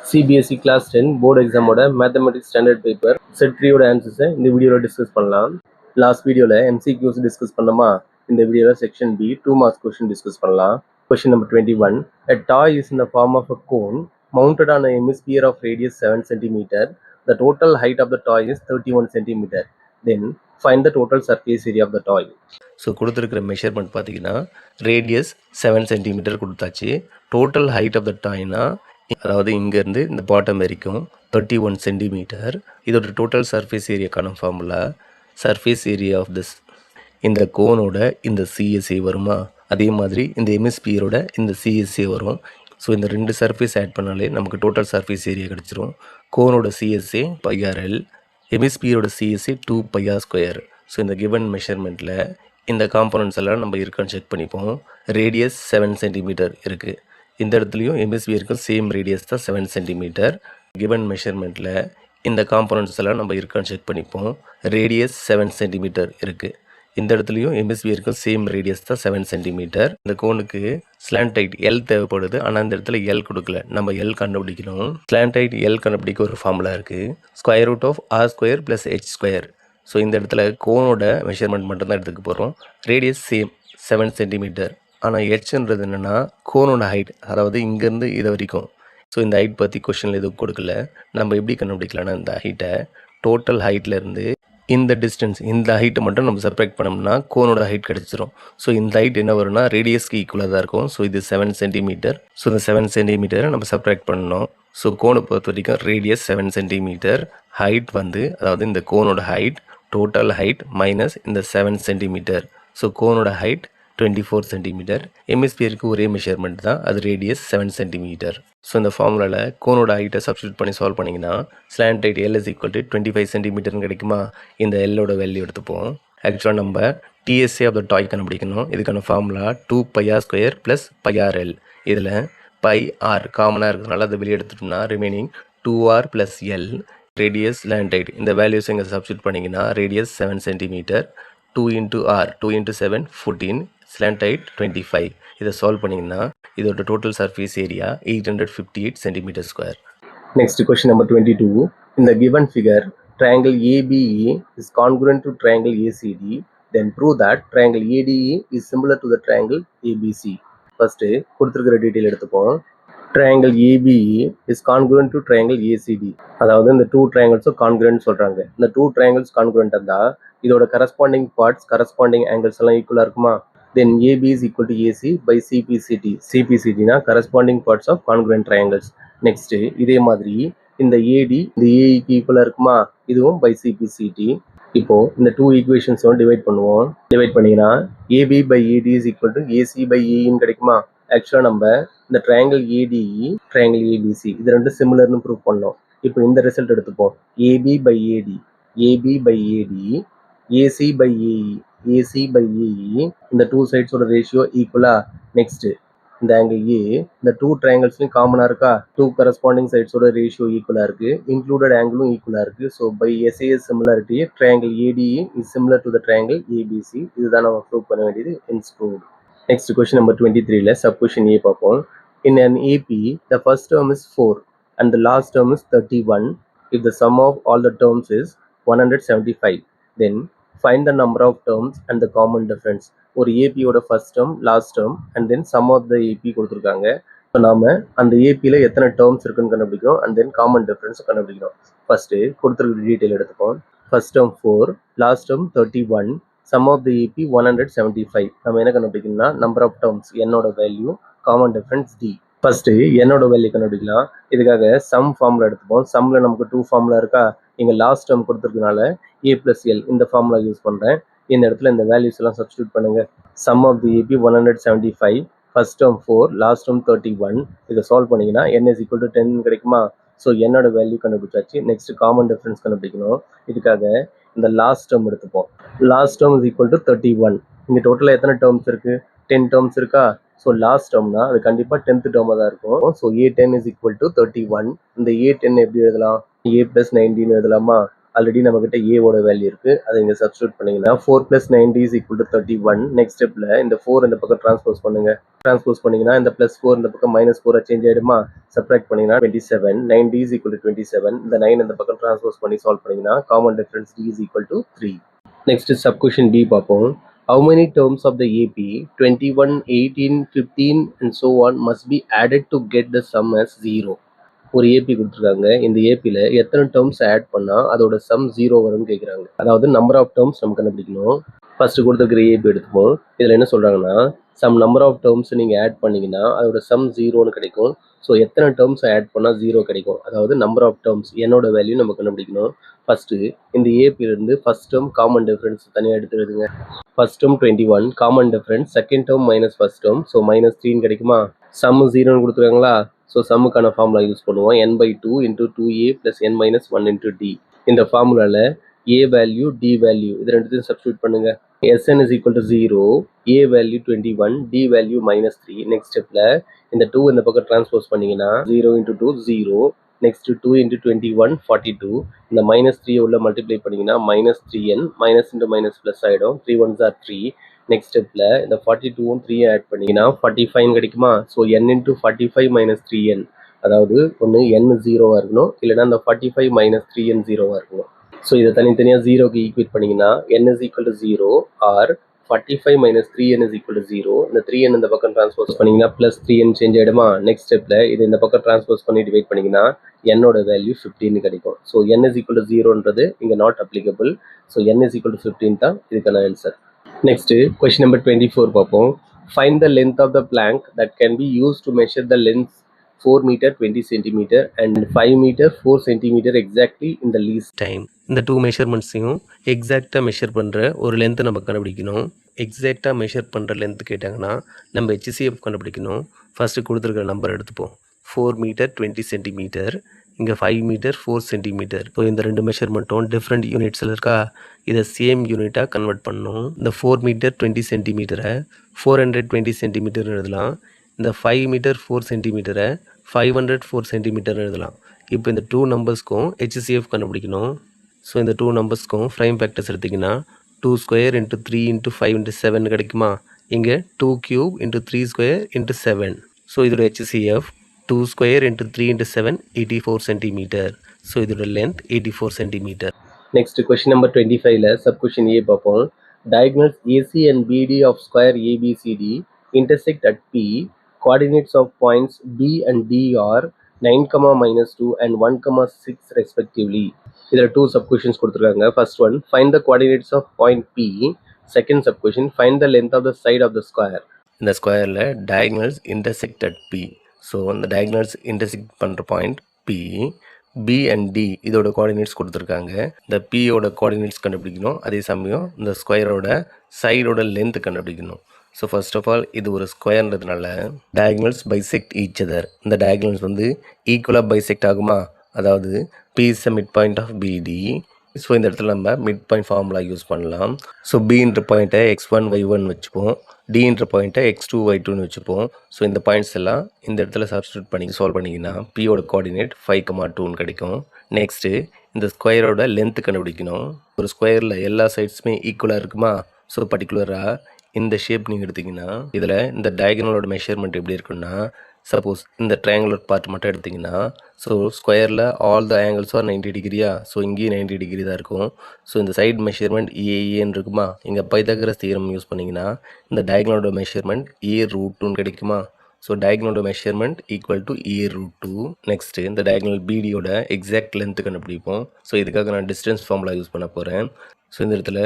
CBSE Class 10 board எக்ஸாமோட mathematics standard paper set 3 ஓட ஆன்சர்ஸை இந்த வீடியோவில் டிஸ்கஸ் பண்ணலாம். லாஸ்ட் வீடியோவில் MCQs டிஸ்கஸ் பண்ணோமா, இந்த வீடியோவில் section B 2 marks question discuss பண்ணலாம். Question number 21. A toy is in the form of a cone mounted on a hemisphere of radius 7 cm. The total height of the toy is 31 cm. Then find the total surface area of the toy. So கொடுத்துருக்கிற measurement பார்த்தீங்கன்னா radius 7 centimetre கொடுத்தாச்சு. Total height of the டாய்னா, அதாவது இங்கேருந்து இந்த bottom வரைக்கும் 31 centimetre. இதோட total surface ஏரியாக்கான formula surface area of this, இந்த கோனோட இந்த சிஎஸ்ஏ வருமா, அதே மாதிரி இந்த எம்எஸ்பியரோட இந்த சிஎஸ்ஏ வரும். ஸோ இந்த ரெண்டு சர்ஃபேஸ் ஆட் பண்ணாலே நமக்கு டோட்டல் சர்ஃபேஸ் ஏரியா கிடச்சிரும். கோனோட சிஎஸ்ஏ πRL, எம்எஸ்பியரோட சிஎஸ்ஏ 2πr². ஸோ இந்த கிவன் மெஷர்மெண்ட்டில் இந்த காம்போனன்ட்ஸ் எல்லாம் நம்ம இருக்கான்னு செக் பண்ணிப்போம். ரேடியஸ் 7 சென்டிமீட்டர் இருக்குது. இந்த இடத்துலையும் எம்எஸ்பியருக்கும் சேம் ரேடியஸ் தான் 7 சென்டிமீட்டர். கிவன் மெஷர்மெண்ட்டில் இந்த காம்போனன்ட்ஸ் எல்லாம் நம்ம இருக்கான்னு செக் பண்ணிப்போம். ரேடியஸ் 7 சென்டிமீட்டர் இருக்குது. இந்த இடத்துலையும் எம்எஸ்பியருக்கும் சேம் ரேடியஸ் தான் 7 சென்டிமீட்டர். இந்த கோனுக்கு ஸ்லாண்ட் ஹைட் L தேவைப்படுது, ஆனால் இந்த இடத்துல L கொடுக்கல. நம்ம L கண்டுபிடிக்கணும். ஸ்லாண்ட் ஹைட் L கண்டுபிடிக்க ஒரு ஃபார்முலா இருக்குது, √r² + h². ஸோ இந்த இடத்துல கோனோட மெஷர்மெண்ட் மட்டும்தான் எடுத்துக்க போகிறோம். Radius same 7 centimetre. ஆனால் ஹெச்ன்றது என்னென்னா கோனோட ஹைட், அதாவது இங்கேருந்து இது வரைக்கும். ஸோ இந்த ஹைட் பற்றி கொஷனில் எதுவும் கொடுக்கல. நம்ம எப்படி கண்டுபிடிக்கலாம்னா, இந்த ஹைட்டை டோட்டல் ஹைட்லேருந்து இந்த டிஸ்டன்ஸ், இந்த ஹைட்டை மட்டும் நம்ம செப்பரேட் பண்ணோம்னா கோனோட ஹைட் கிடச்சிரும். ஸோ இந்த ஹைட் என்ன வரும்னா ரேடியஸ்க்கு ஈக்குவலாக தான் இருக்கும். ஸோ இது 7 சென்டிமீட்டர். ஸோ இந்த 7 சென்டிமீட்டரை நம்ம செப்பரேட் பண்ணணும். ஸோ கோனை பொறுத்த வரைக்கும் ரேடியஸ் 7 சென்டிமீட்டர், ஹைட் அதாவது இந்த கோனோட ஹைட், டோட்டல் ஹைட் மைனஸ் இந்த 7 சென்டிமீட்டர். ஸோ கோனோட ஹைட் 24 சென்டிமீட்டர். எம்எஸ்பியருக்கு ஒரே மெஷர்மெண்ட் தான், அது ரேடியஸ் 7 சென்டிமீட்டர். ஸோ இந்த ஃபார்முலாவில் கோனோட ஹைட்டை சப்ஸ்டியூட் பண்ணி சால்வ் பண்ணிங்கன்னா ஸ்லாண்ட் ஹைட் L = 25 சென்டிமீட்டர்னு கிடைக்குமா. இந்த எல்லோட வேல்யூ எடுத்துப்போம். ஆக்சுவலாக நம்ம டிஎஸ்ஏ ஆஃப் த டாய் கண்டுபிடிக்கணும். இதுக்கான ஃபார்முலா 2πr² + πRL. இதில் πr காமனாக இருக்கிறதுனால அதை வெளியே எடுத்துட்டோம்னா remaining 2r + L. Radius slant height இந்த வேல்யூஸ் இங்கே சப்ஸ்டியூட் பண்ணிங்கன்னா radius 7 centimetre, 2 × r 2 × 7 14, slant height 25. இதை சால்வ் பண்ணிங்கன்னா இதோட total surface area 858 centimetre square. Next question number 22. இந்த given figure triangle ABE is congruent to triangle ACD, then prove that triangle ADE is similar to the triangle ABC. First கொடுத்துருக்கிற detail எடுத்துப்போம். triangle ABE is congruent to triangle ACD, அதாவது இந்த 2 triangles congruent சொல்கிறாங்க. இந்த 2 triangles congruent இருந்தால் இதோட corresponding parts, corresponding angles எல்லாம் ஈக்குவலாக இருக்குமா. then AB is equal to AC by CPCT. CPCTனா corresponding parts of congruent triangles. next இதே மாதிரி இந்த AD இந்த AEக்கு ஈக்குவலாக இருக்குமா, இதுவும் by CPCT. இப்போ இந்த 2 ஈக்குவேஷன்ஸும் டிவைட் பண்ணுவோம். டிவைட் பண்ணிங்கன்னா AB by AD is equal to AC by AEன்னு கிடைக்குமா. ஆக்சுவலாக நம்ம இந்த ட்ரையாங்கிள் ADE, ட்ரையாங்கிள் ABC இது ரெண்டு சிமிலர்னு ப்ரூவ் பண்ணோம். இப்போ இந்த ரிசல்ட் எடுத்துப்போம். AB by AD, AB by AD, AC by AE, AC by AE, இந்த 2 சைட்ஸோட ரேஷியோ ஈக்குவலா. நெக்ஸ்ட் இந்த ஆங்கிள் A, இந்த 2 ட்ரையாங்கிள்ஸ்லையும் காமனாக இருக்கா, 2 கரஸ்பாண்டிங் சைட்ஸோட ரேஷியோ ஈக்குவலாக இருக்குது, இன்க்ளூடட் ஆங்கிளும் ஈக்குவலாக இருக்குது. So by SAS similarity triangle ADE is similar to the triangle ABC. இதுதான் நம்ம ப்ரூவ் பண்ண வேண்டியது. Hence proved. Next question number 23ல சப் கொஸ்டின் A பார்ப்போம். In an AP, the first term is 4 and the last term is 31. If the sum of all the terms is 175, then find the number of terms and the common difference. ஒரு ஏபியோட first term, last term and then sum of the AP கொடுத்துருக்காங்க. இப்போ நாம அந்த ஏபியில் எத்தனை terms இருக்குன்னு கண்டுபிடிக்கிறோம் அண்ட் தென் காமன் டிஃபரன்ஸ் கண்டுபிடிக்கிறோம். ஃபர்ஸ்ட் கொடுத்துருக்க டீட்டெயில் எடுத்துப்போம். First term 4, last term 31, sum of the AP 175. நம்ம என்ன கண்டுபிடிக்கணும்னா நம்பர் ஆஃப் டேர்ம்ஸ், என்னோட value, common difference D. First என்னோட வேல்யூ கண்டுபிடிக்கலாம். இதுக்காக சம் ஃபார்முலா எடுத்துப்போம். சம்ல நமக்கு 2 ஃபார்முலா இருக்கா, இங்கே லாஸ்ட் டேர்ம் கொடுத்துருக்கனால A + L இந்த ஃபார்முலா யூஸ் பண்ணுறேன். இந்த இடத்துல இந்த வேல்யூஸ் எல்லாம் சப்ஸ்டியூட் பண்ணுங்க. Sum of the AP 175, first term 4, last term 31. இதை சால்வ் பண்ணிங்கன்னா n is equal to 10 கிடைக்குமா. ஸோ என்னோட வேல்யூ கண்டுபிடிச்சாச்சு. நெக்ஸ்ட் காமன் டிஃபரன்ஸ் கண்டுபிடிக்கணும். இதுக்காக இந்த லாஸ்ட் டேர்ம் எடுத்துப்போம். Last term is equal to 31. இங்கே டோட்டலாக எத்தனை டேர்ம்ஸ் இருக்குது, 10 டேர்ம்ஸ் இருக்கா. ஸோ லாஸ்ட் டேர்ம்னா அது கண்டிப்பாக 10th டேர்மாக தான் இருக்கும். So A10 is equal to 31. இந்த A10 எப்படி எழுதலாம், A + 19 எழுதலாமா. ஆல்ரெடி நம்மக்கிட்ட ஏவோட வேல்யூ இருக்குது, அதை இங்கே சப்ஸ்டியூட் பண்ணிங்கன்னா 4 + 90 = 31. நெக்ஸ்ட் ஸ்டெப்பில் இந்த 4 இந்த பக்கம் ட்ரான்ஸ்போஸ் பண்ணுங்கள். ட்ரான்ஸ்போஸ் பண்ணிங்கன்னா இந்த +4 இந்த பக்கம் -4 சேஞ்ச் ஆகிடுமா? சப்ராக்ட் பண்ணிங்கன்னா 27. 90 = 27. இந்த 9 இந்த பக்கம் ட்ரான்ஸ்போஸ் பண்ணி சால்வ் பண்ணிங்கன்னா common difference d = 3. Next subquestion B பார்ப்போம். How many terms of the AP 21, 18, 15 and so on must be added to get the sum as 0? ஒரு ஏபி கொடுத்துருக்காங்க. இந்த ஏபியில் எத்தனை டேர்ம்ஸ் ஆட் பண்ணால் அதோட சம் 0 வரும்னு கேட்குறாங்க. அதாவது நம்பர் ஆஃப் டேர்ம்ஸ் நம்ம கண்டுபிடிக்கணும். ஃபர்ஸ்ட் கொடுத்துருக்கிற ஏபி எடுத்துப்போம். இதில் என்ன சொல்கிறாங்கன்னா சம் நம்பர் ஆஃப் டேர்ம்ஸ் நீங்கள் ஆட் பண்ணிங்கன்னா அதோட சம் 0ன்னு கிடைக்கும். ஸோ எத்தனை டேர்ம்ஸ் ஆட் பண்ணால் 0 கிடைக்கும், அதாவது நம்பர் ஆஃப் டேர்ம்ஸ் என்னோட வேல்யூ நம்ம கண்டுபிடிக்கணும். ஃபஸ்ட்டு இந்த ஏபியிலேருந்து ஃபஸ்ட் டேர்ம் காமன் டிஃபரன்ஸ் தனியாக எடுத்துருதுங்க. First term 21 common difference, second term minus first term, so -3 கிடைக்குமா? சம் 0ன்னு கொடுத்துருக்காங்களா? ஸோ சம்முக்கான ஃபார்முலா யூஸ் பண்ணுவோம். n/2 × 2a + n - 1 × d. இந்த ஃபார்முலாவில் a வேல்யூ d வேல்யூ இது ரெண்டுத்தையும் சப்ஸ்டியூட் பண்ணுங்க. Sn = 0, a value 21, d value -3. Next ஸ்டெப்பில் இந்த 2 இந்த பக்கம் ட்ரான்ஸ்போஸ் பண்ணிங்கன்னா 0 × 2 0, நெக்ஸ்ட் 2 × 21 42. இந்த -3 உள்ள மல்டிப்ளை பண்ணிங்கன்னா -3n, minus into minus plus ஆகிடும். 3 1s are 3. நெக்ஸ்ட் ஸ்டெப்பில் இந்த 42ம் 3 ஆட் பண்ணிங்கன்னா 45 கிடைக்குமா? ஸோ n × 45 - 3n, அதாவது ஒன்று n 0வாக இருக்கணும், இல்லைனா இந்த 45 - 3n 0வாக இருக்கணும். ஸோ இதை தனித்தனியாக 0க்கு ஈக்குவேட் பண்ணிங்கன்னா n = 0 ஆர் 45 - 3n = 0. இந்த 3n இந்த பக்கம் ட்ரான்ஸ்போஸ் பண்ணிங்கன்னா +3n சேஞ்ச் ஆகிடுமா? நெக்ஸ்ட் ஸ்டெப்பில் இது இந்த பக்கம் ட்ரான்ஸ்போஸ் பண்ணி டிவைட் பண்ணிங்கன்னா என்னோட வேல்யூ 15 கிடைக்கும். ஸோ n = 0ன்றது இங்கே நாட் அப்ளிகபிள். ஸோ n = 15 தான் இதுக்கான ஆன்சர். Next, question number 24 பார்ப்போம். Find the length of the plank that can be used to measure the length 4 meter 20 centimeter and 5 meter 4 centimeter exactly in the least time. இந்த 2 மெஷர்மெண்ட்ஸையும் எக்ஸாக்டாக measure பண்ணுற ஒரு length நம்ம கண்டுபிடிக்கணும். எக்ஸாக்டாக மெஷர் பண்ணுற length கேட்டாங்கன்னா நம்ம HCF கண்டுபிடிக்கணும். ஃபஸ்ட்டு கொடுத்துருக்கிற நம்பர் எடுத்துப்போம். 4 meter 20 centimeter, இங்கே 5 மீட்டர் 4 சென்டிமீட்டர். ஸோ இந்த ரெண்டு மெஷர்மெண்ட்டும் டிஃப்ரெண்ட் யூனிட்ஸில் இருக்கா, இதை சேம் யூனிட்டாக கன்வெர்ட் பண்ணணும். இந்த 4 மீட்டர் 20 சென்டிமீட்டரை 420 சென்டிமீட்டர் எழுதலாம். இந்த 5 மீட்டர் 4 சென்டிமீட்டரை 504 சென்டிமீட்டர் எழுதலாம். இப்போ இந்த 2 நம்பர்ஸ்க்கும் HCF கண்டுபிடிக்கணும். ஸோ இந்த 2 நம்பர்ஸ்க்கும் ப்ரைம் ஃபேக்டர்ஸ் எடுத்திங்கன்னா 2² × 3 × 5 × 7 கிடைக்குமா? இங்கே 2³ × 3² × 7. ஸோ இதோட HCF 2² × 3 × 7 84 centimeter. ஸோ இதோட length 84 centimeter. Next question number 25ல சப் கொஸ்டின் A பார்ப்போம். Diagonals AC and BD of square ABCD intersect at P. Coordinates of points B and D are 9, -2 and 1, 6 respectively. இதில் 2 sub questions கொடுத்துருக்காங்க. First one, find the coordinates of point P. Second sub question, find the length of the side of the square. இந்த ஸ்கொயரில் diagonals intersect at P. So அந்த diagonals intersect பண்ணுற point P, B and D இதோட coordinates கொடுத்துருக்காங்க. இந்த Pயோட coordinates கண்டுபிடிக்கணும், அதே சமயம் இந்த ஸ்கொயரோட சைடோட லென்த் கண்டுபிடிக்கணும். ஸோ ஃபர்ஸ்ட் ஆஃப் ஆல் இது ஒரு ஸ்கொயர்ன்றதுனால டயக்னல்ஸ் பைசெக்ட் ஈச் அதர். இந்த டயக்னல்ஸ் வந்து ஈக்குவலாக பைசெக்ட் ஆகுமா? அதாவது P is mid point of BD. So இந்த இடத்துல நம்ம மிட் பாயிண்ட் ஃபார்முலா யூஸ் பண்ணலாம். ஸோ Bன்ற பாயிண்ட்டை x1 y1 வச்சுப்போம், Dன்ற பாயிண்ட்டை x2 y2ன்னு வச்சுப்போம். ஸோ இந்த பாயிண்ட்ஸ் எல்லாம் இந்த இடத்துல சப்ஸ்டியூட் பண்ணி சால்வ் பண்ணிங்கன்னா Pயோட கோஆர்டினேட் 5,2ன்னு கிடைக்கும். நெக்ஸ்ட்டு இந்த ஸ்கொயரோட லென்த்து கண்டுபிடிக்கணும். ஒரு ஸ்கொயரில் எல்லா சைட்ஸுமே ஈக்குவலாக இருக்குமா? ஸோ பர்டிகுலராக இந்த ஷேப் நீங்கள் எடுத்திங்கன்னா இதில் இந்த டயகனலோட மெஷர்மெண்ட் எப்படி இருக்குன்னா, சப்போஸ் இந்த ட்ரையாங்குலர் பார்ட் மட்டும் எடுத்திங்கன்னா, ஸோ ஸ்கொயரில் ஆல் த ஆங்கிள்ஸ் ஆர் 90 டிகிரியா? ஸோ இங்கேயும் 90 டிகிரி தான் இருக்கும். ஸோ இந்த சைடு மெஷர்மெண்ட் ஏஏன்னு இருக்குமா? இங்கே பைத்தாகரஸ் தியரம் யூஸ் பண்ணிங்கன்னா இந்த டயகனலோட மெஷர்மெண்ட் A√2ன்னு கிடைக்குமா? ஸோ டயகனலோட measurement equal to A√2. Next இந்த டயகனல் BDயோட எக்ஸாக்ட் லென்த்து கண்டுபிடிப்போம். ஸோ இதுக்காக நான் டிஸ்டன்ஸ் ஃபார்முலா யூஸ் பண்ண போகிறேன். ஸோ இந்த இடத்துல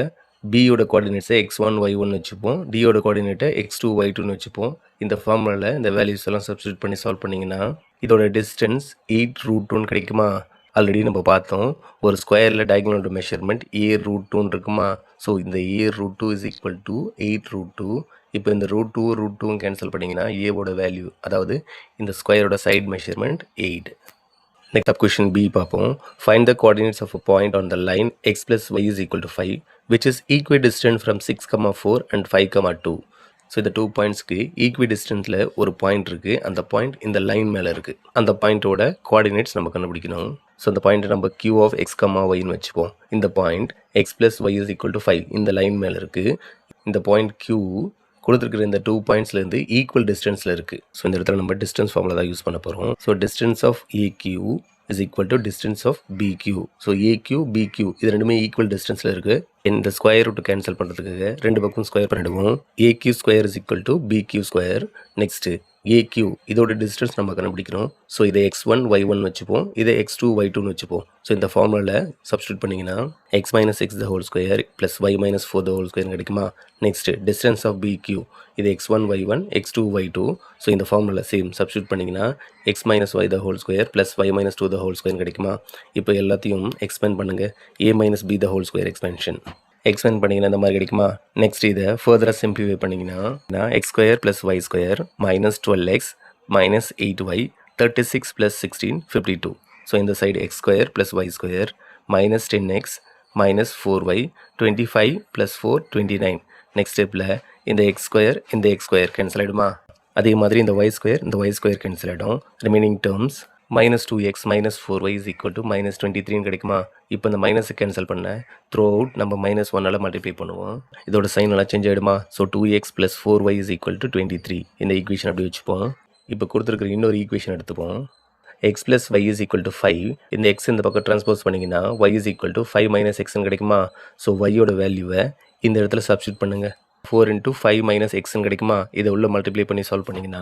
Bயோட கோஆர்டினேட்ஸை x1 y1 வச்சுப்போம், Dயோட கோஆர்டினேட்டை x2 y2ன்னு வச்சுப்போம். இந்த ஃபார்முலாவில் இந்த வேல்யூஸ் எல்லாம் சப்ஸ்டியூட் பண்ணி சால்வ் பண்ணிங்கன்னா இதோட டிஸ்டன்ஸ் 8√2ன்னு கிடைக்குமா? ஆல்ரெடி நம்ம பார்த்தோம், ஒரு ஸ்கொயரில் டயகனலோட மெஷர்மெண்ட் A√2ன்னு இருக்குமா? ஸோ இந்த A√2 இஸ் ஈக்குவல் டு 8√2. இப்போ இந்த √2 கேன்சல் பண்ணிங்கன்னா ஏவோட வேல்யூ, அதாவது இந்த ஸ்கொயரோட side measurement 8. Next up question B பார்ப்போம். Find the coordinates of a point on the line x + y = 5 which is equidistant from 6, 4 and 5, 2. So இந்த 2 பாயிண்ட்ஸ்க்கு ஈக்விடிஸ்டன்ஸில் ஒரு பாயிண்ட் இருக்குது, அந்த பாயிண்ட் இந்த லைன் மேலே இருக்குது. அந்த பாயிண்ட்டோட கோஆர்டினேட்ஸ் நம்ம கண்டுபிடிக்கணும். ஸோ இந்த பாயிண்ட் நம்ம q of x, yன்னு வச்சுப்போம். இந்த point x plus y is equal to 5 இந்த லைன் மேலே இருக்குது. இந்த பாயிண்ட் q கொடுத்துருக்கிற இந்த 2 பாயிண்ட்ஸ்லேருந்து ஈக்குவல் டிஸ்டன்ஸில் இருக்குது. ஸோ இந்த இடத்துல நம்ம டிஸ்டன்ஸ் ஃபார்முலா தான் யூஸ் பண்ண போகிறோம். So distance of AQ is equal to distance of BQ. So AQ, BQ இது ரெண்டுமே ஈக்குவல் டிஸ்டன்ஸில் இருக்குது. இந்த ஸ்கொயர் ரூட் கேன்சல் பண்ணுறதுக்காக ரெண்டு பக்கம் ஸ்கொயர் பண்ணிடுவோம். AQ square is equal to BQ square. Next AQ இதோட டிஸ்டன்ஸ் நம்ம கண்டுபிடிக்கணும். ஸோ இதை x1, y1 வச்சுப்போம், இதை x2, y2ன்னு வச்சுப்போம். ஸோ இந்த ஃபார்முலாவில் சப்ஸ்டியூட் பண்ணிங்கன்னா x minus x the whole square plus y minus 4 the whole square கிடைக்குமா. நெக்ஸ்ட்டு டிஸ்டன்ஸ் ஆஃப் BQ இது x1, y1, x2, y2. So இந்த ஃபார்முலா சேம் சப்ஸ்டியூட் பண்ணிங்கன்னா x minus y the whole square plus y minus 2 the whole square கிடைக்குமா. இப்போ எல்லாத்தையும் expand பண்ணுங்கள். a minus b the whole square expansion expand பண்ணிங்கன்னா இந்த மாதிரி கிடைக்குமா. நெக்ஸ்ட் இதை ஃபர்தராக சிம்பிளிஃபை பண்ணிங்கன்னா x square plus y square minus 12x minus 8y 36 plus 16 52. So இந்த side x square plus y square minus 10x minus 4y 25 plus 4 29. Next ஸ்டெப்பில் இந்த எக்ஸ் ஸ்கொயர் கேன்சல் ஆகிடுமா. அதே மாதிரி இந்த ஒய் ஸ்கொயர் கேன்சல் ஆகிடும். Remaining terms minus 2x minus 4y is equal to minus 23 கிடைக்குமா. இப்போ இந்த மைனஸை கேன்சல் பண்ண த்ரூ அவுட் நம்ம மைனஸ் 1ஆல் மல்டிப்ளை பண்ணுவோம். இதோட சைன் எல்லாம் சேஞ்ச் ஆகிடுமா. So 2x plus 4y is equal to 23. இந்த ஈக்குவேஷன் அப்படி வச்சுப்போம். இப்போ கொடுத்துருக்குற இன்னொரு ஈக்குவேஷன் எடுத்துப்போம். x plus y is equal to 5. இந்த x இந்த பக்கம் ட்ரான்ஸ்போஸ் பண்ணிங்கன்னா y is equal to 5 minus xன்னு கிடைக்குமா. ஸோ y-யோட வேல்யூவை இந்த இடத்துல சப்ஸ்டியூட் பண்ணுங்கள். 4 into 5 minus xன்னு கிடைக்குமா. இதை உள்ள மல்டிப்ளை பண்ணி சால்வ் பண்ணிங்கன்னா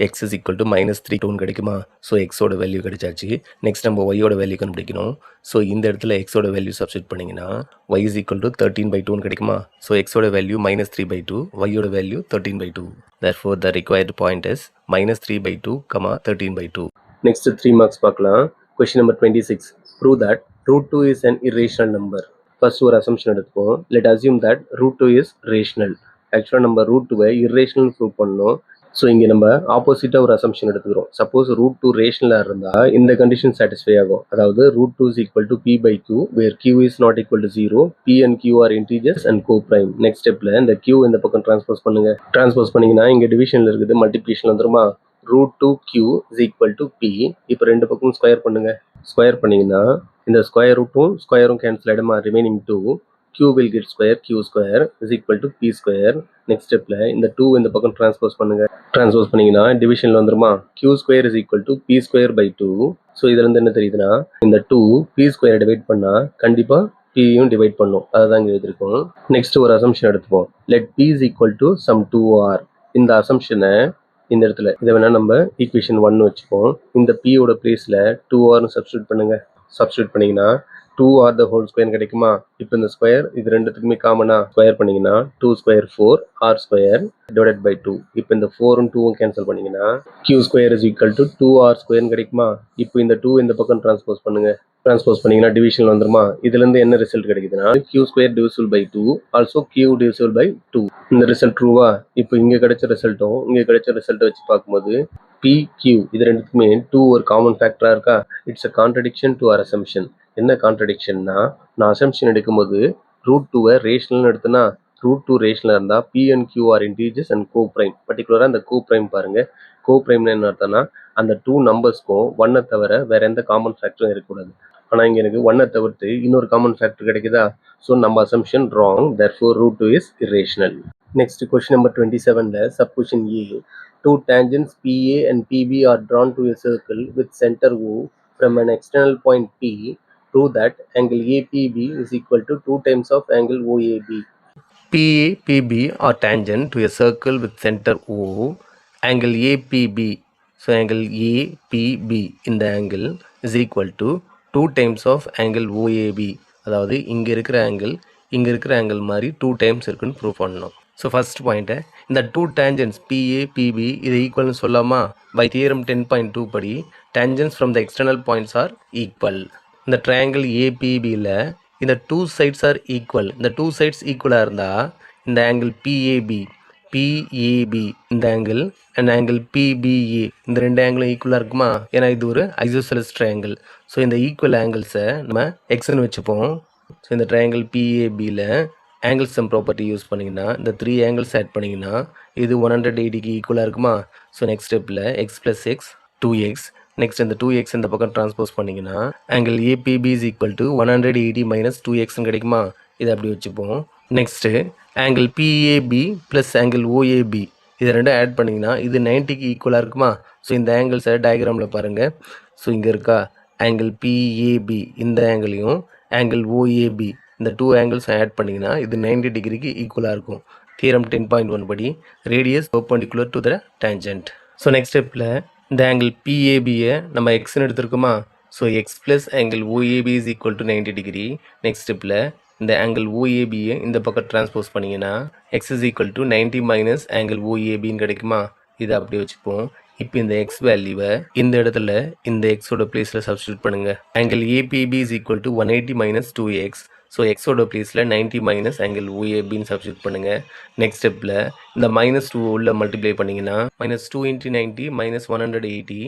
x is equal to minus 3 கிடைக்குமா. ஸோ எக்ஸோட வேல்யூ கிடைச்சாச்சு. நெக்ஸ்ட் நம்ம ஒய்யோட வேல்யூ கண்டுபிடிக்கணும். ஸோ இந்த இடத்துல எக்ஸோட வேல்யூ சப்ஸ்டியூட் பண்ணிங்கன்னா y is equal to 13/2 கிடைக்குமா. ஸோ எக்ஸோட வேல்யூ minus 3/2, ஒய்யோட value 13/2. therefore the required point is minus 3/2, 13/2. Next 3 marks பார்க்கலாம். Question number 26. prove that root 2 is an irrational number. First ஒரு அசம்ஷன் எடுத்துப்போம். Let assume that root 2 is rational. ஆக்சுவலாக நம்ம root 2வை irrational prove பண்ணணும். So இங்கே நம்ம ஆப்போசிட்டாக ஒரு அசம்ஷன் எடுத்துக்கிறோம். சப்போஸ் ரூட் 2 ரேஷனலாக இருந்தால் இந்த கண்டிஷன் சாட்டிஸ்ஃபை ஆகும். அதாவது root 2 is equal to p/q where q is not equal to 0. p and q are integers and co-prime. Next ஸ்டெப்பில் இந்த q இந்த பக்கம் ட்ரான்ஸ்போஸ் பண்ணுங்கள். ட்ரான்ஸ்போஸ் பண்ணிங்கன்னா இங்கே டிவிஷனில் இருக்குது, மல்டிப்ளிகேஷன் வந்துருமா. root 2q is equal to p. இப்போ ரெண்டு பக்கம் ஸ்கொயர் பண்ணுங்கள். ஸ்கொயர் பண்ணிங்கன்னா இந்த ஸ்கொயர் ரூட்டும் ஸ்கொயரும் கேன்சல் ஆகிடுமா. Remaining 2 q will get square, q square is equal to p square. Next ஸ்டெப்பில் இந்த 2 இந்த பக்கம் ட்ரான்ஸ்போஸ் பண்ணுங்கள். ட்ரான்ஸ்போஸ் பண்ணிங்கன்னா டிவிஷனில் வந்துருமா. q square is equal to p square by 2. So இதுலேருந்து என்ன தெரியுதுன்னா இந்த 2 p square டிவைட் பண்ணால் கண்டிப்பாக p-யும் டிவைட் பண்ணும். அதை தான் இங்கே எழுதியிருக்கோம். நெக்ஸ்ட் ஒரு அசம்ஷன் எடுத்துப்போம். let p is equal to some 2r. இந்த அசம்ஷனை இந்த இடத்துல இதை வேணால் நம்ம ஈக்குவேஷன் 1 வச்சுப்போம். இந்த p-யோட பிளேஸில் 2rன்னு சப்ஸ்டியூட் பண்ணுங்கள். சப்ஸ்டியூட் பண்ணிங்கன்னா 2r the whole square கிடைக்குமா. இப்போ இந்த ஸ்கொயர் இது ரெண்டுத்துக்குமே காமனா ஸ்கொயர் பண்ணிங்கன்னா 2 square 4 r square divided by 2. இப்போ இந்த 4ம் 2ம் கேன்சல் பண்ணிங்கன்னா q square is equal to 2r square கிடைக்குமா. இப்போ இந்த 2 இந்த பக்கம் ட்ரான்ஸ்போஸ் பண்ணுங்க. ட்ரான்ஸ்போஸ் பண்ணிங்கன்னா டிவிஷனில் வந்துருமா. இதுலேருந்து என்ன ரிசல்ட் கிடைக்குதுன்னா q square divisible by 2 also q divisible by 2. இந்த ரிசல்ட் ட்ரூவா. இப்போ இங்கே கிடைச்ச ரிசல்ட்டும் இங்கே கிடைச்ச ரிசல்ட்டை வச்சு பார்க்கும்போது PQ இது ரெண்டுத்துக்குமே 2 ஒரு காமன் ஃபேக்டராக இருக்கா. It's a contradiction to our assumption. என்ன கான்ட்ரடிக்ஷன்னா நான் அசம்ஷன் எடுக்கும்போது ரூட் 2வை ரேஷனல்னு எடுத்தேன்னா ரூட் 2 ரேஷனலாக இருந்தால் P and Q are integers and co-prime. பர்டிகுலராக அந்த co-prime பாருங்கள். co-primeனா என்ன அர்த்தம்னா அந்த 2 நம்பர்ஸ்க்கும் 1-ஐ தவிர வேற எந்த காமன் ஃபேக்டரும் இருக்கக்கூடாது. ஆனால் இங்கே எனக்கு 1-ஐ தவிர்த்து இன்னொரு காமன் ஃபேக்டர் கிடைக்குதா. ஸோ நம்ம assumption wrong. therefore root 2 is irrational. Next question number 27ல sub question A. Two tangents PA and PB are drawn to a circle with center O from an external point P. Prove that angle APB is equal to 2 times of angle OAB. PA, PB are tangent to a circle with center O. Angle APB, so angle APB in the angle is equal to 2 times of angle OAB. அதாவது இங்கே இருக்கிற angle மாதிரி 2 times இருக்குன்னு prove பண்ணணும். So first பாயிண்ட்டை இந்த 2 tangents PA, PB இது ஈக்குவல்னு சொல்லாமா. பை தியரம் 10.2 படி tangents from the external points are equal. இந்த ட்ரையாங்கிள் APBயில் இந்த 2 sides are equal. இந்த 2 sides ஈக்குவலாக இருந்தால் இந்த ஆங்கிள் PAB இந்த ஆங்கிள் அண்ட் ஆங்கிள் PBA இந்த ரெண்டு ஆங்கிளும் ஈக்குவலாக இருக்குமா. ஏன்னா இது ஒரு ஐசோசெலஸ் ட்ரையாங்கிள். ஸோ இந்த ஈக்குவல் ஆங்கிள்ஸை நம்ம எக்ஸ்ன்னு வச்சுப்போம். ஸோ இந்த ட்ரையாங்கிள் PABயில் ஆங்கிள் சம் ப்ராப்பர்ட்டி யூஸ் பண்ணிங்கன்னா இந்த 3 ஆங்கிள்ஸ் ஆட் பண்ணிங்கன்னா இது 180க்கு ஈக்குவலாக இருக்குமா. ஸோ நெக்ஸ்ட் ஸ்டெப்பில் x plus x 2x next இந்த 2x இந்த பக்கம் டிரான்ஸ்போஸ் பண்ணிங்கன்னா angle ABP is equal to 180 minus 2xன்னு கிடைக்குமா? இதை அப்படி வச்சுப்போம். Next angle PAB plus angle OAB இதை ரெண்டும் ஆட் பண்ணிங்கன்னா இது 90க்கு ஈக்குவலாக இருக்குமா? ஸோ இந்த ஆங்கிள்ஸை டயக்ராமில் பாருங்கள். ஸோ இங்கே இருக்கா ஆங்கிள் பிஏபி இந்த ஆங்கிளையும் ஆங்கிள் ஓஏபி இந்த 2 ஆங்கிள்ஸும் ஆட் பண்ணிங்கன்னா இது 90 டிகிரிக்கு ஈக்குவலாக இருக்கும். தியரம் 10.1 படி radius perpendicular to the tangent. So next ஸ்டெப்பில் இந்த ஆங்கிள் பிஏபியை நம்ம எக்ஸ்ன்னு எடுத்துருக்குமா? So x plus angle OAB is equal to 90 degree. Next ஸ்டெப்பில் இந்த ஆங்கிள் ஓஏபியை இந்த பக்கம் டிரான்ஸ்போஸ் பண்ணிங்கன்னா x is equal to 90 minus angle ஓஏபின்னு கிடைக்குமா? இதை அப்படி வச்சுப்போம். இப்போ இந்த எக்ஸ் வேல்யூவை இந்த இடத்துல இந்த எக்ஸோட பிளேஸில் சப்ஸ்டியூட் பண்ணுங்கள். Angle ABP is equal to 180 minus 2x. So எக்ஸோட பிளேஸில் 90 மைனஸ் ஆங்கிள் ஓஏபின்னு சப்ஸ்டியூட் பண்ணுங்கள். நெக்ஸ்ட் ஸ்டெப்பில் இந்த -2 உள்ள மல்டிப்ளை பண்ணிங்கன்னா -2 × 90 minus 180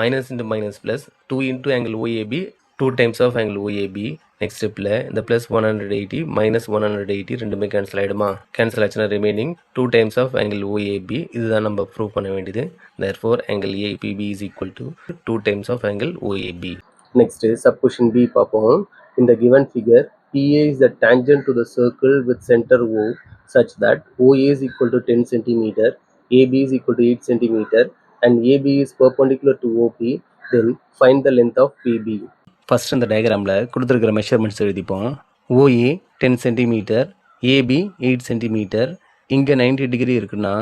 minus into minus plus 2 into angle OAB 2 times of angle OAB. Next ஸ்டெப்பில் இந்த ப்ளஸ் 180 மைனஸ் 180 ரெண்டுமே கேன்சல் ஆகிடுமா? கேன்சல் ஆச்சுன்னா remaining 2 times of angle OAB. இதுதான் நம்ம ப்ரூவ் பண்ண வேண்டியது. Therefore angle ABP is equal to 2 times of angle OAB. Next sub question B பார்ப்போம். இந்த given figure PA is the tangent to the circle with center O such that OA is equal to 10 cm, AB is equal to 8 cm and AB is perpendicular to OP. Then find the length of PB. First இந்த டயக்ராமில் கொடுத்துருக்கிற measurements எழுதிப்போம். OA 10 cm, AB 8 cm. இங்கே 90 degree இருக்குன்னா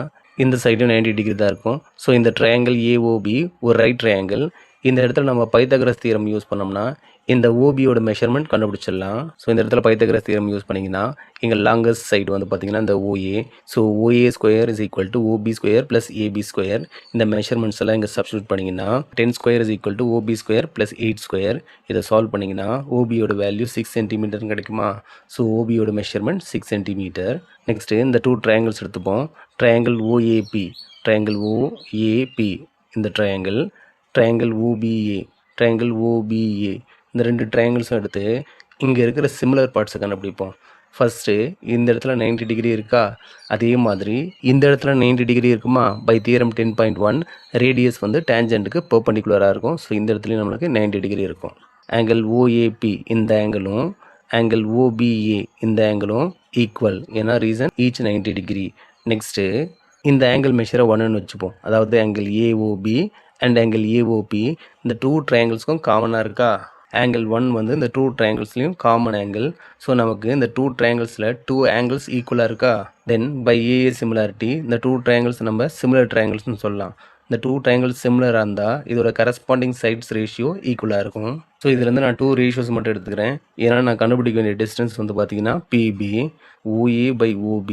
இந்த சைடும் 90 degree தான் இருக்கும். So இந்த triangle AOB ஒரு ரைட் ட்ரையாங்கிள். இந்த இடத்துல நம்ம பைத்தகரஸ் தியரம் யூஸ் பண்ணோம்னா இந்த ஓபியோட மெஷர்மெண்ட் கண்டுபிடிச்சிடலாம். ஸோ இந்த இடத்துல பைத்தகரஸ் தியரம் யூஸ் பண்ணிங்கன்னா இங்கே லாங்கஸ்ட் சைடு வந்து பார்த்திங்கன்னா இந்த OA. So OA square is equal to OB square plus AB square. இந்த மெஷர்மெண்ட்ஸ் எல்லாம் இங்கே சப்ஸ்டியூட் பண்ணிங்கன்னா 10 square is equal to OB square plus 8 square. இதை சால்வ் பண்ணிங்கன்னா ஓபியோட வேல்யூ 6 சென்டிமீட்டர்னு கிடைக்குமா? ஸோ ஓபியோட மெஷர்மெண்ட் 6 சென்டிமீட்டர். நெக்ஸ்ட்டு இந்த 2 ட்ரையாங்கிள்ஸ் எடுத்துப்போம். ட்ரையாங்கிள் OAP, ட்ரையாங்கிள் OAP இந்த triangle, triangle OBA, triangle OBA இந்த 2 ட்ரையாங்கிள்ஸும் எடுத்து இங்கே இருக்கிற சிமிலர் பார்ட்ஸை கண்டுபிடிப்போம். ஃபஸ்ட்டு இந்த இடத்துல 90 டிகிரி இருக்கா? அதே மாதிரி இந்த இடத்துல 90 டிகிரி இருக்குமா? பை தியரம் 10.1 ரேடியஸ் வந்து டேஞ்சன்ட்டுக்கு பெர்பெண்டிகுலராக இருக்கும். ஸோ இந்த இடத்துலையும் நம்மளுக்கு 90 டிகிரி இருக்கும். ஆங்கிள் OAP இந்த ஆங்கிளும் ஆங்கிள் OBA இந்த ஆங்கிளும் ஈக்குவல். ஏன்னா ரீசன் ஈச் 90 டிகிரி. நெக்ஸ்ட்டு இந்த ஆங்கிள் மெஷரை 1ன்னு வச்சுப்போம். அதாவது angle AOB and angle AOP இந்த 2 ட்ரையாங்கிள்ஸ்க்கும் காமனாக இருக்கா? ஆங்கிள் 1 வந்து இந்த 2 ட்ரையாங்கிள்ஸ்லையும் காமன் ஆங்கிள். ஸோ நமக்கு இந்த 2 ட்ரையாங்கிள்ஸில் 2 ஆங்கிள்ஸ் ஈக்குவலாக இருக்கா? தென் பை AA சிமிலாரிட்டி இந்த 2 ட்ரையாங்கிள்ஸ் நம்ம சிமிலர் ட்ரையாங்கிள்ஸ்னு சொல்லலாம். இந்த 2 ட்ரையாங்கிள்ஸ் சிமிலராக இருந்தால் இதோட கரஸ்பாண்டிங் சைட்ஸ் ரேஷியோ ஈக்குவலாக இருக்கும். ஸோ இதுலேருந்து நான் 2 ரேஷியோஸ் மட்டும் எடுத்துக்கிறேன். ஏன்னா நான் கண்டுபிடிக்க வேண்டிய டிஸ்டன்ஸ் வந்து பார்த்தீங்கன்னா PB OA by OB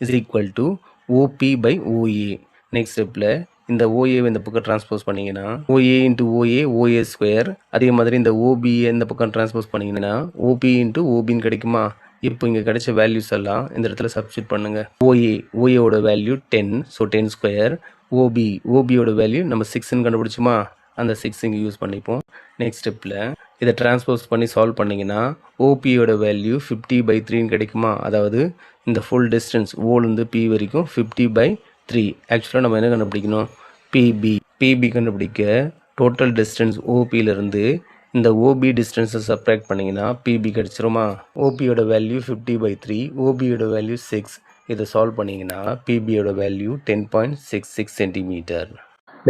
is equal to OP by OA. Next ஸ்டெப்பில் இந்த OA இந்த பக்கம் டிரான்ஸ்போஸ் பண்ணிங்கன்னா OA into OA OA square. அதே மாதிரி இந்த OBA இந்த பக்கம் டிரான்ஸ்போஸ் பண்ணிங்கன்னா OP இன்ட்டு OBன்னு கிடைக்குமா? இப்போ இங்கே கிடைச்ச வேல்யூஸ் எல்லாம் இந்த இடத்துல சப்ஸ்டியூட் பண்ணுங்கள். OAவோட வேல்யூ 10, ஸோ 10 ஸ்கொயர். OBயோட வேல்யூ நம்ம 6ன்னு கண்டுபிடிச்சோமா? அந்த 6 இங்கே யூஸ் பண்ணிப்போம். நெக்ஸ்ட் ஸ்டெப்பில் இதை டிரான்ஸ்போஸ் பண்ணி சால்வ் பண்ணிங்கன்னா OPயோட வேல்யூ 50/3ன்னு கிடைக்குமா? அதாவது இந்த ஃபுல் டிஸ்டன்ஸ் ஓலேருந்து P வரைக்கும் 50/3. ஆக்சுவலாக நம்ம என்ன கண்டுபிடிக்கணும்? PB கண்டுபிடிக்க டோட்டல் டிஸ்டன்ஸ் OPயிலிருந்து இந்த OB டிஸ்டன்ஸை சப்ராக்ட் பண்ணிங்கன்னா PB கிடச்சிருமா? OPயோட வேல்யூ 50/3, OBயோட வேல்யூ 6. இதை சால்வ் பண்ணிங்கன்னா PBயோட value 10.66 centimetre.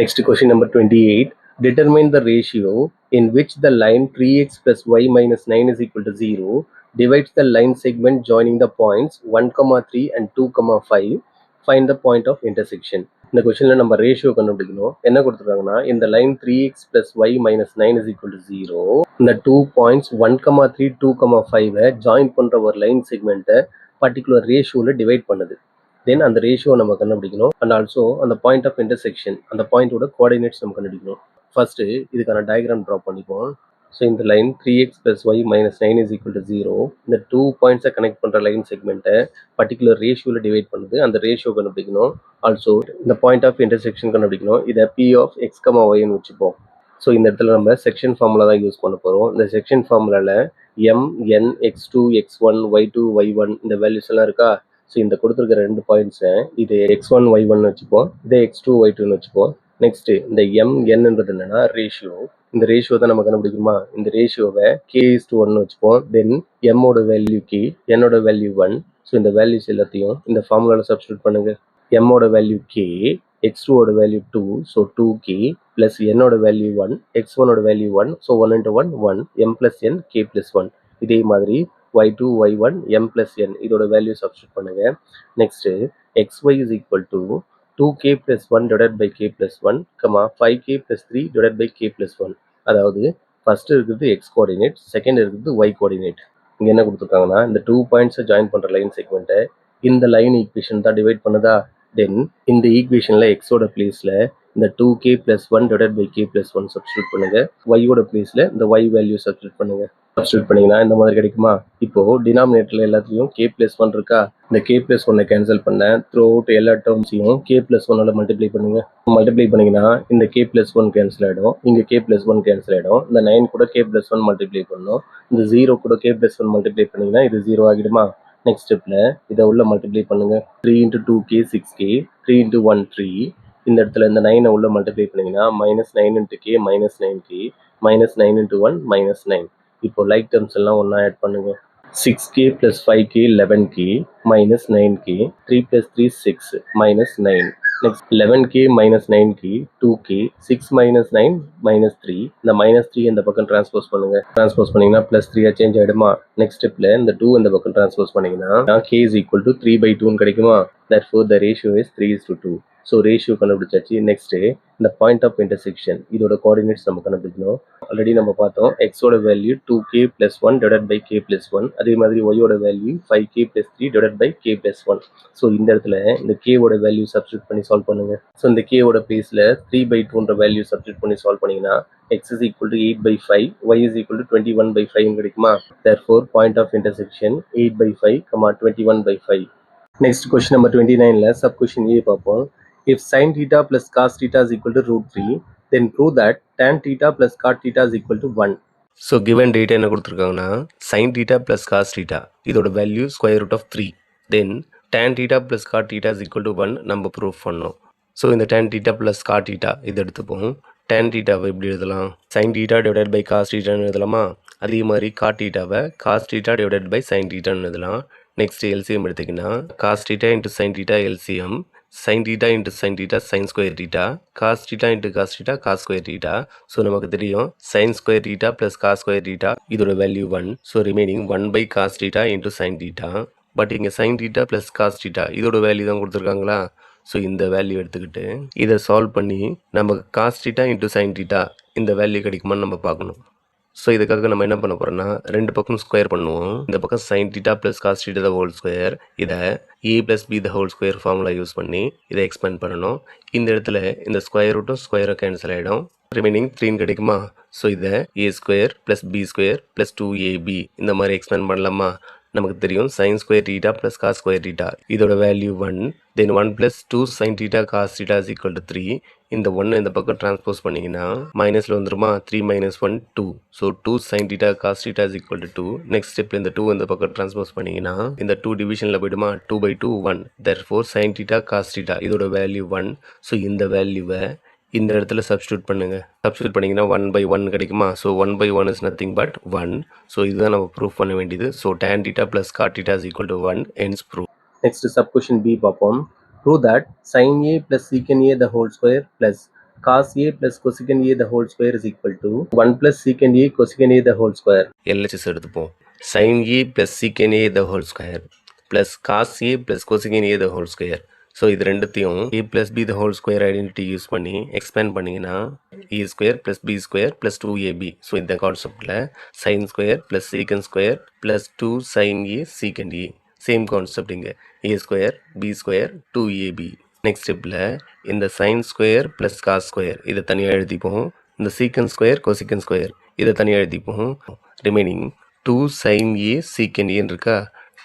Next question number 28. Determine the ratio in which the line 3x plus y minus 9 is equal to 0 divides the line segment joining the points 1,3 and 2,5. Find the point of intersection. இந்த கொஸ்டினில் நம்ம ratio கண்டுபிடிக்கணும். என்ன கொடுத்துருக்காங்கன்னா இந்த line 3x plus y minus 9 is equal to 0 இந்த 2 points 1,3 2,5 join பண்ணுற ஒரு லைன் செக்மெண்ட்டை பர்டிகுலர் ரேஷியோவில் டிவைட் பண்ணுது. தென் அந்த ரேஷியோ நம்ம கண்டுபிடிக்கணும். அண்ட் ஆல்சோ அந்த பாயிண்ட் ஆஃப் இன்டர்செக்ஷன் அந்த பாயிண்டோட கோஆர்டினேட்ஸ் நம்ம கண்டுபிடிக்கணும். ஃபர்ஸ்ட் இதுக்கான டயக்ராம் ட்ரா பண்ணிப்போம். ஸோ இந்த line 3x plus y minus 9 is equal to 0 இந்த 2 பாயிண்ட்ஸை கனெக்ட் பண்ணுற லைன் செக்மெண்ட்டை பர்டிகுலர் ரேஷியோவில் டிவைட் பண்ணுது. அந்த ரேஷியோ கண்டுபிடிக்கணும். ஆல்சோ இந்த பாயிண்ட் ஆஃப் இன்டர்செக்ஷன் கண்டுபிடிக்கணும். இதை P of x, yன்னு வச்சுப்போம். ஸோ இந்த இடத்துல நம்ம செக்ஷன் ஃபார்முலா தான் யூஸ் பண்ண போகிறோம். இந்த செக்ஷன் ஃபார்முலாவில் M, N, X2, X1, Y2, Y1 இந்த வேல்யூஸ் எல்லாம் இருக்கா? ஸோ இந்த கொடுத்துருக்கிற 2 பாயிண்ட்ஸை இது X1, Y1 வச்சுப்போம். இதே X2, Y2ன்னு வச்சுப்போம். நெக்ஸ்ட் இந்த mnன்றது என்னன்னா ரேஷியோ. இந்த ரேஷியோ தான் நம்ம கண்டுபிடிக்குமா? இந்த ரேஷியோவை k:1 வச்சுப்போம். தென் mோட வேல்யூ k, என்னோட வேல்யூ 1. ஸோ இந்த வேல்யூஸ் எல்லாத்தையும் இந்த ஃபார்முலால சப்ஸ்டியூட் பண்ணுங்க. mோட வேல்யூ k, x2 ஓட வேல்யூ 2, ஸோ 2k பிளஸ் என்னோட வேல்யூ 1, x1 ஓட value 1, so 1 into 1 1, m plus n k plus 1. இதே மாதிரி y2 y1 m plus n இதோட வேல்யூ சப்ஸ்டியூட் பண்ணுங்க. Next xy is equal to 2k plus 1 divided by k plus 1, 5k plus 3 divided by k plus 1. அதாவது first இருக்கிறது x coordinate, second இருக்கிறது y coordinate. இங்க என்ன கொடுத்துருக்காங்கன்னா இந்த 2 பாயிண்ட்ஸை ஜாயின் பண்ற லைன் செக்மெண்ட்டை இந்த லைன் ஈக்குவேஷன் தான் டிவைட் பண்ணுதா. தென் இந்த ஈக்குவேஷன்ல எக்ஸோட பிளேஸ்ல இந்த 2k plus 1 divided by k plus 1 substitute பண்ணுங்க. y-ஓட பிளேஸ்ல இந்த y வேல்யூ சப்ஸ்டியூட் பண்ணுங்க. சப்ஸ்டியூட் பண்ணீங்கன்னா இந்த மாதிரி கிடைக்குமா? இப்போ டினாமினேட்டர்ல எல்லாத்தையும் k plus 1 இருக்கா, இந்த k plus 1 கேன்சல் பண்ண த்ரூ அவுட் எல்லா டேர்ம்ஸையும் k plus 1 மல்டிப்ளை பண்ணுங்க. மல்டிப்ளை பண்ணீங்கன்னா இந்த k plus 1 கேன்சல் ஆயிடும், இங்க k plus 1 கேன்சல் ஆயிடும். இந்த 9 கூட k plus 1 மல்டிப்ளை பண்ணணும். இந்த 0 கூட k plus 1 மல்டிப்ளை பண்ணீங்கன்னா இது 0 ஆகிடுமா? நெக்ஸ்ட் ஸ்டெப்ல இதை உள்ள மல்டிப்ளை பண்ணுங்க. 3 into 2k 6k, 3 into 1 3. இந்த இடத்துல இந்த 9 உள்ள மல்டிப்ளை பண்ணீங்கன்னா -9 into k -9k, -9 into 1 -9. இப்போ லைக் டேர்ம்ஸ் எல்லாம் ஒண்ணா ஆட் பண்ணுங்க. 6k plus 5k 11k minus 9k, 3 plus 3 6 minus 9. Next 11k minus 9k 2k, 6 minus 9 minus 3. இந்த minus 3 இந்த பக்கம் டிரான்ஸ்போஸ் பண்ணுங்க. டிரான்ஸ்போஸ் பண்ணீங்கன்னா plus 3 சேஞ்ச் ஆயிடுமா? நெக்ஸ்ட் ஸ்டெப்ல இந்த 2 இந்த பக்கம் டிரான்ஸ்போஸ் பண்ணீங்கன்னா k is equal to 3/2 கிடைக்குமா? Therefore the ratio is 3:2. So ratio கண்டுபிடிச்சாச்சு. நெக்ஸ்ட் இந்த பாயிண்ட் ஆஃப் இன்டர்செக்ஷன் இதோட கோஆர்டினேட்ஸ் நம்ம கண்டுபிடிக்கணும். ஆல்ரெடி நம்ம பார்த்தோம் எக்ஸோட value 2k plus 1 divided by k plus 1. அதே மாதிரி y-ஓட value 5k plus 3 divided by k plus 1. So இந்த இடத்துல இந்த k-ஓட வேல்யூ சப்ஸ்டியூட் பண்ணி சால்வ் பண்ணுங்க. ஸோ இந்த k-ஓட பிளேஸ்ல 3/2ன்ற வேல்யூ சப்ஸ்டியூட் பண்ணி சால்வ் பண்ணீங்கன்னா x is equal to 8/5, y is equal to 21/5 கிடைக்குமா? Therefore point of intersection 8/5, 21/5. Next question number 29ல sub question A பார்ப்போம். If sin theta plus cos theta is equal to √3, then prove that tan theta plus cot theta is equal to 1. So given data என்ன கொடுத்துருக்காங்கன்னா sin theta plus cos theta இதோட value square root of 3. Then tan theta plus cot theta is equal to 1 நம்ம proof பண்ணோம். So இந்த tan theta plus cot theta இது எடுத்துப்போம். tan thetaவை எப்படி எழுதலாம்? sin theta divided by cos thetaன்னு எழுதலாமா? அதே மாதிரி cot thetaவை cos theta divided by sin thetaன்னு எழுதலாம். நெக்ஸ்ட் எல்சிஎம் எடுத்திங்கன்னா cos theta into sin theta LCM, sin theta into sin theta sin square theta, cos theta into cos theta cos square theta. So நமக்கு தெரியும் sin square theta plus cos square theta இதோட value 1. So remaining 1 cos theta into sin theta. But இங்கே sin theta plus cos theta இதோட value தான் கொடுத்துருக்காங்களா? So இந்த value எடுத்துக்கிட்டு இதை சால்வ் பண்ணி நமக்கு cos theta into sin theta இந்த வேல்யூ கிடைக்குமான்னு நம்ம பார்க்கணும். ஸோ இதுக்காக நம்ம என்ன பண்ண போகிறோம்னா ரெண்டு பக்கம் ஸ்கொயர் பண்ணுவோம். இந்த பக்கம் sin theta plus cos theta the whole square, இதை a plus b the whole square formula use பண்ணி இதை எக்ஸ்பேண்ட் பண்ணணும். இந்த இடத்துல இந்த ஸ்கொயர் ரூட்டும் ஸ்கொயரும் கேன்சல் ஆகிடும். ரிமைனிங் 3 கிடைக்குமா? ஸோ இதை a square plus b square plus 2ab இந்த மாதிரி எக்ஸ்பேண்ட் பண்ணலாமா? நமக்கு தெரியும் sin square theta plus cos square theta இதோட value 1. Then 1 plus 2 sin theta cos theta is equal to 3. இந்த 1 இந்த பக்கம் டிரான்ஸ்போஸ் பண்ணிங்கன்னா மைனஸில் வந்துருமா? 3 minus 1 2. So 2 sin theta cos theta is equal to 2. Next ஸ்டெப்பில் இந்த 2 இந்த பக்கம் டிரான்ஸ்போஸ் பண்ணிங்கன்னா இந்த 2 டிவிஷனில் போய்டுமா? 2/2 1. therefore sin theta cos theta இதோட வேல்யூ 1. ஸோ இந்த வேல்யூவை இந்த இடத்துல சப்ஸ்டியூட் பண்ணுங்க. சப்ஸ்டியூட் பண்ணிங்கன்னா 1/1 கிடைக்குமா? So 1/1 is nothing but 1. So இதுதான் நம்ம ப்ரூஃப் பண்ண வேண்டியது. So tan theta plus cot theta is equal to 1. hence proof. Next sub question B பார்ப்போம். Prove that sin A plus secant A the whole square plus cos A plus cosecant A the whole square is equal to 1 plus secant A cosecant A the whole square. LHS எடுத்துப்போம். sin A plus secant A the whole square plus cos A plus cosecant A the whole square. So இது ரெண்டுத்தையும் a plus b the whole square identity use பண்ணி expand பண்ணிங்கன்னா a square plus b square plus 2ab. So இந்த கான்செப்டில் sin square plus secant square plus 2 sin a secant a. Same concept இங்கே a square b square 2ab. Next ஸ்டெப்பில் இந்த sin square plus cos square இதை தனியாக எழுதிப்போம். இந்த secant square cosecant square இதை தனியாக எழுதிப்போம். Remaining 2 sin a secant a இருக்கா?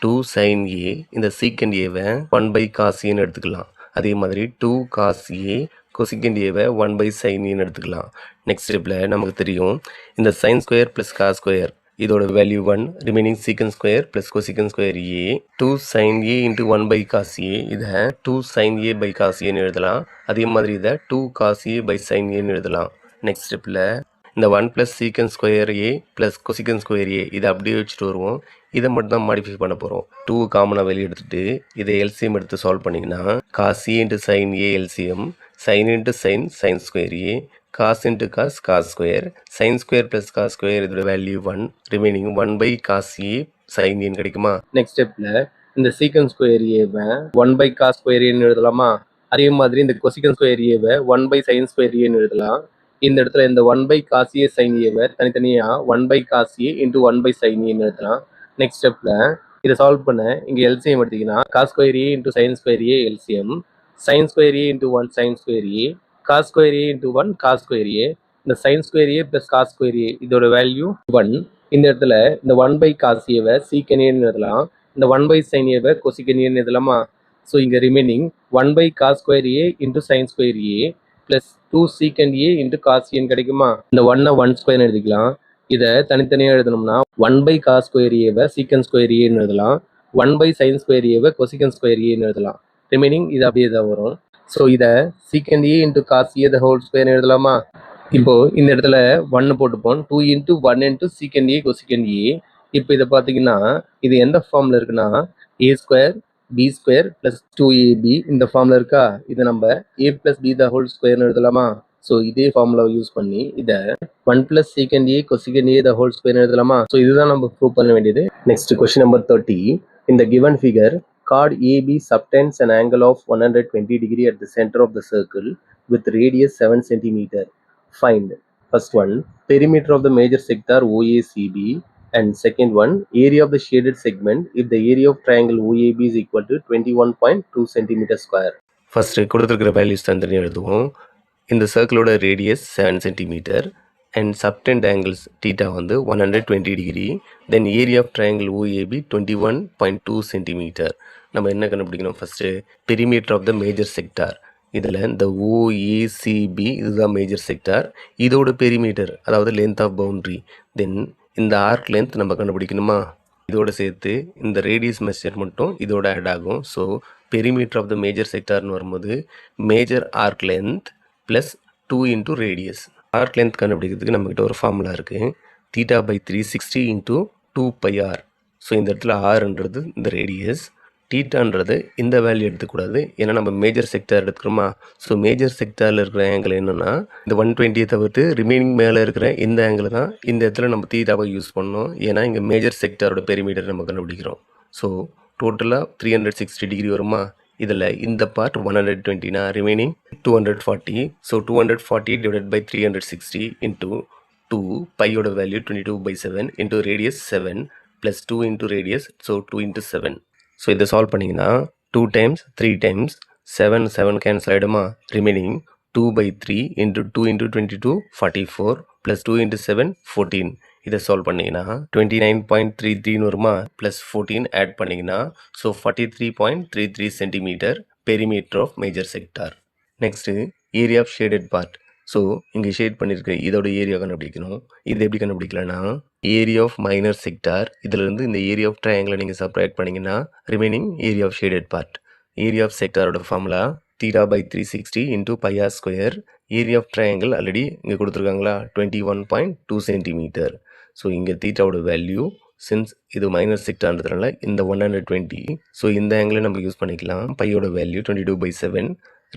2 sin a இந்த secant a-வை 1/cos a எடுத்துக்கலாம். அதே மாதிரி 2 cos a cosecant a-வை 1/sin a எடுத்துக்கலாம். நெக்ஸ்ட் ஸ்டெப்பில் நமக்கு தெரியும் இந்த sin square plus cos square இதோட value 1 remaining secant square plus cosecant square A 2 sin a into 1 by cos A இதை 2 sin a பை காஸ் ஏன்னு எழுதலாம். அதே மாதிரி இதை 2 cos a பை sin ஏன்னு எழுதலாம். நெக்ஸ்ட் ஸ்டெப்பில் இந்த 1 ப்ளஸ் சீக்கன் ஸ்கொயர் ஏ ப்ளஸ் கொசிக்கன் ஸ்கொயர் ஏ இதை அப்படியே வச்சுட்டு வருவோம். இதை மட்டும் தான் மாடிஃபை பண்ண போகிறோம். 2 காமனாக வெளியே எடுத்துகிட்டு இதை எல்சிஎம் எடுத்து சால்வ் பண்ணிங்கன்னா cos A into sine A LCM sin into sine sine square A cos into cos cos square sin square plus cos square இதோட value 1 remaining 1 by cos a sin a கிடைக்குமா. Next ஸ்டெப்ல இந்த சீக்கன் square ஏவை 1 by cos square a எழுதலாமா. அதே மாதிரி இந்த கொசிக்கன் ஸ்கொயர் ஏவை 1 by sin square a எழுதலாம். இந்த இடத்துல இந்த 1 by cos a sin a தனித்தனியா 1 by cos a into 1 by sin a எழுதலாம். நெக்ஸ்ட் ஸ்டெப்ல இதை சால்வ் பண்ண இங்க எல்சிஎம் எடுத்தீங்கன்னா cos square a into sin square a LCM sin square a into 1 sin square a cos square a into 1 cos square a இந்த sin square a plus cos square a இதோட value 1. இந்த இடத்துல இந்த 1 by cos a why secant a ன்னு எழுதலாம். இந்த 1 by sin a why cosecant a ன்னு எழுதலாமா. ஸோ இங்கே remaining 1 by cos square a into sin square a plus 2 secant a into cos a கிடைக்குமா. இந்த 1 1 ஸ்கொயர் எழுதிக்கலாம். இதை தனித்தனியாக எழுதணும்னா 1 by cos square a why secant square a ன்னு எழுதலாம். 1 by sin square a why cosecant square a ன்னு எழுதலாம். ரிமைனிங் இது அப்படியே தான் வரும். ஸோ இதை secant a into cos a the whole square எழுதலாமா. இப்போ இந்த இடத்துல 1 போட்டுப்போம். 2 into 1 into secant a cosecant a. இப்போ இதை பார்த்தீங்கன்னா இது எந்த ஃபார்மில் இருக்குன்னா a square b square plus 2ab இந்த ஃபார்மில் இருக்கா. இதை நம்ம a plus b the whole ஸ்கொயர்னு எழுதலாமா. ஸோ இதே ஃபார்முலா யூஸ் பண்ணி இதை 1 plus secant a cosecant a the whole ஸ்கொயர்னு எழுதலாமா. ஸோ இதுதான் நம்ம ப்ரூவ் பண்ண வேண்டியது. Next question number 30. In the given figure, chord AB subtends an angle of 120 degree at the center of the circle with radius 7 cm. Find first one perimeter of the major sector OACB and second one area of the shaded segment if the area of triangle OAB is equal to 21.2 cm square. First கொடுத்திருக்கிற values தனித்தனியாக எழுதுவோம். இந்த சர்க்கிளோட radius 7 cm and subtend angles theta வந்து 120 degree, then area of triangle OAB 21.2 cm. நம்ம என்ன கண்டுபிடிக்கணும். First perimeter of the major sector. இதில் இந்த OACB இதுதான் மேஜர் செக்டார். இதோட பெரிமீட்டர் அதாவது லென்த் ஆஃப் பவுண்ட்ரி. தென் இந்த ஆர்க் லென்த் நம்ம கண்டுபிடிக்கணுமா. இதோட சேர்த்து இந்த ரேடியஸ் மெஷர் மட்டும் இதோட ஆட் ஆகும். So perimeter of the major செக்டார்னு வரும்போது major arc length plus 2 into radius. Arc length கண்டுபிடிக்கிறதுக்கு நம்மக்கிட்ட ஒரு ஃபார்முலா இருக்குது. Theta by 360 into 2πr. So இந்த இடத்துல ஆர்ன்றது இந்த ரேடியஸ், தீட்டான்றது இந்த வேல்யூ எடுத்துக்கூடாது. ஏன்னா நம்ம மேஜர் செக்டார் எடுத்துக்கிறோமா. ஸோ மேஜர் செக்டாரில் இருக்கிற ஆங்கிள் என்னென்னா இந்த 120 தவிர்த்து ரிமைனிங் மேலே இருக்கிற இந்த ஆங்கிள் தான் இந்த இடத்துல நம்ம தீட்டாவை யூஸ் பண்ணோம். ஏன்னா இங்கே மேஜர் செக்டாரோட பெரிமீட்டர் நம்ம கண்டுபிடிக்கிறோம். ஸோ டோட்டலாக 360 டிகிரி வருமா. இதில் இந்த பார்ட் 120னா remaining 240. So 240 divided by 360 into 2 பையோட value 22/7 into radius 7 plus 2 into radius. So 2 into 7. So இதை சால்வ் பண்ணிங்கன்னா 2 times 3 times 7 கேன்சல் ஆகிடுமா. Remaining 2/3 into 2 into 22 44 plus 2 into 7 14. இதை சால்வ் பண்ணிங்கன்னா 29.33 வருமா. ப்ளஸ் 14 ஆட் பண்ணிங்கன்னா so 43.33 centimetre perimeter of major செக்டார். Next area of shaded part. So இங்கே shade பண்ணியிருக்க இதோட ஏரியா கண்டுபிடிக்கணும். இது எப்படி கண்டுபிடிக்கலன்னா ஏரியா ஆஃப் மைனர் செக்டார் இதிலிருந்து இந்த ஏரியா ஆஃப் ட்ரையாங்கிளை நீங்கள் செப்பரேட் பண்ணிங்கன்னா remaining area of shaded part. Area of செக்டாரோட formula theta by 360 into πr square. Area of triangle already இங்கே கொடுத்துருக்காங்களா 21.2 சென்டிமீட்டர். ஸோ இங்கே தீட்டாவோட வேல்யூ சின்ஸ் இது மைனஸ் செக்டார்ன்றதுனால இந்த 120. ஸோ இந்த ஆங்கிளை நம்ம யூஸ் பண்ணிக்கலாம். பையோட value 22/7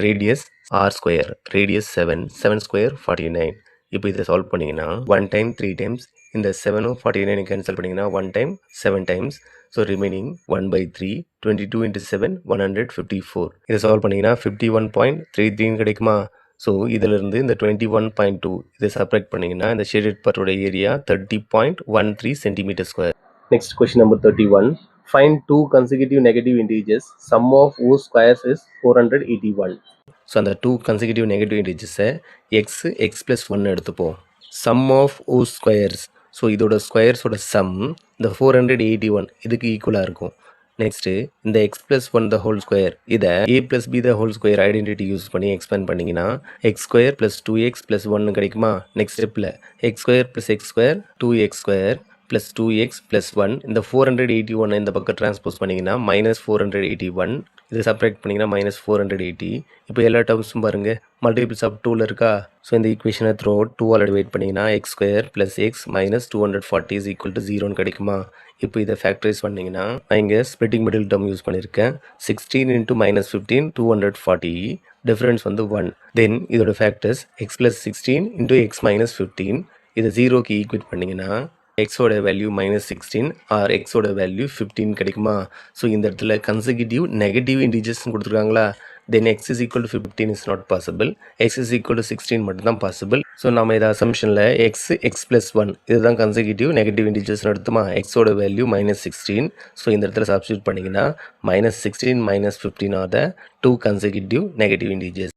radius r square. Radius 7 square 49. இப்போ இதை சால்வ் பண்ணிங்கன்னா 1 time 3 times இந்த 7ம் 49 கேன்சல் பண்ணிங்கன்னா 1 time 7 times. So remaining 1/3 22 into 7 154. இதை சால்வ் பண்ணிங்கன்னா 51.33 கிடைக்குமா. ஸோ இதிலிருந்து இந்த 21.2 இதை செப்பரேட் பண்ணிங்கன்னா இந்த ஷேடட் பார்ட்டோட area 30.13 centimetre square. Next question number 31. Find 2 consecutive negative integers. Sum of whose squares is 481. So அந்த 2 consecutive negative integers-ஐ x plus 1 எடுத்துப்போம். Sum of whose squares. So இதோட ஸ்கொயர்ஸோட சம் இந்த 481 இதுக்கு ஈக்குவலாக இருக்கும். நெக்ஸ்ட்டு இந்த x plus 1 the whole square இதை a plus b the whole square identity use பண்ணி எக்ஸ்பேண்ட் பண்ணிங்கன்னா x square plus 2x plus 1 கிடைக்குமா. நெக்ஸ்ட் ஸ்டெப்பில் x square plus x square 2x square plus 2x plus 1 இந்த 481 இந்த பக்கம் transpose பண்ணிங்கன்னா minus 481 இதை செப்பரேட் பண்ணிங்கன்னா மைனஸ் 480 இப்போ எல்லா டேர்ம்ஸும் பாருங்கள் மல்டிபிள்ஸ் ஆஃப் 2ல் இருக்கா ஸோ இந்த ஈக்குவேஷனை த்ரூ அவுட் 2ஆல் டிவைட் பண்ணிங்கன்னா x square plus x minus 240 is equal to 0ன்னு கிடைக்குமா இப்போ இதை ஃபேக்டரைஸ் பண்ணிங்கன்னா நான் இங்கே ஸ்ப்ளிட்டிங் மிடில் டேர்ம் யூஸ் பண்ணியிருக்கேன் 16 இன்ட்டு மைனஸ் 15 240 டிஃப்ரென்ஸ் வந்து 1 தென் இதோட factors x plus 16 into x minus 15 இதை 0க்கு ஈக்குவேட் பண்ணிங்கன்னா எக்ஸோட வேல்யூ மைனஸ் 16 ஆர் எக்ஸோட வேல்யூ 15 கிடைக்குமா ஸோ இந்த இடத்துல கன்செக்யூட்டிவ் நெகட்டிவ் இன்டிஜர்ஸ்னு கொடுத்துருக்காங்களா then x is equal to 15 is not possible x is equal to 16 மட்டும் தான் பாசிபிள் ஸோ நம்ம இதை அசம்ஷனில் எக்ஸ் ப்ளஸ் 1 இதுதான் கன்செக்யூட்டிவ் நெகட்டிவ் இன்டிஜர்ஸ்னு எடுத்துமா எக்ஸோட வேல்யூ மைனஸ் 16 ஸோ இந்த இடத்துல சப்ஸ்டியூட் பண்ணிங்கன்னா மைனஸ் 16 மைனஸ் 15 ஆர் த 2 கன்செக்யூட்டிவ் நெகட்டிவ் இன்டிஜர்ஸ்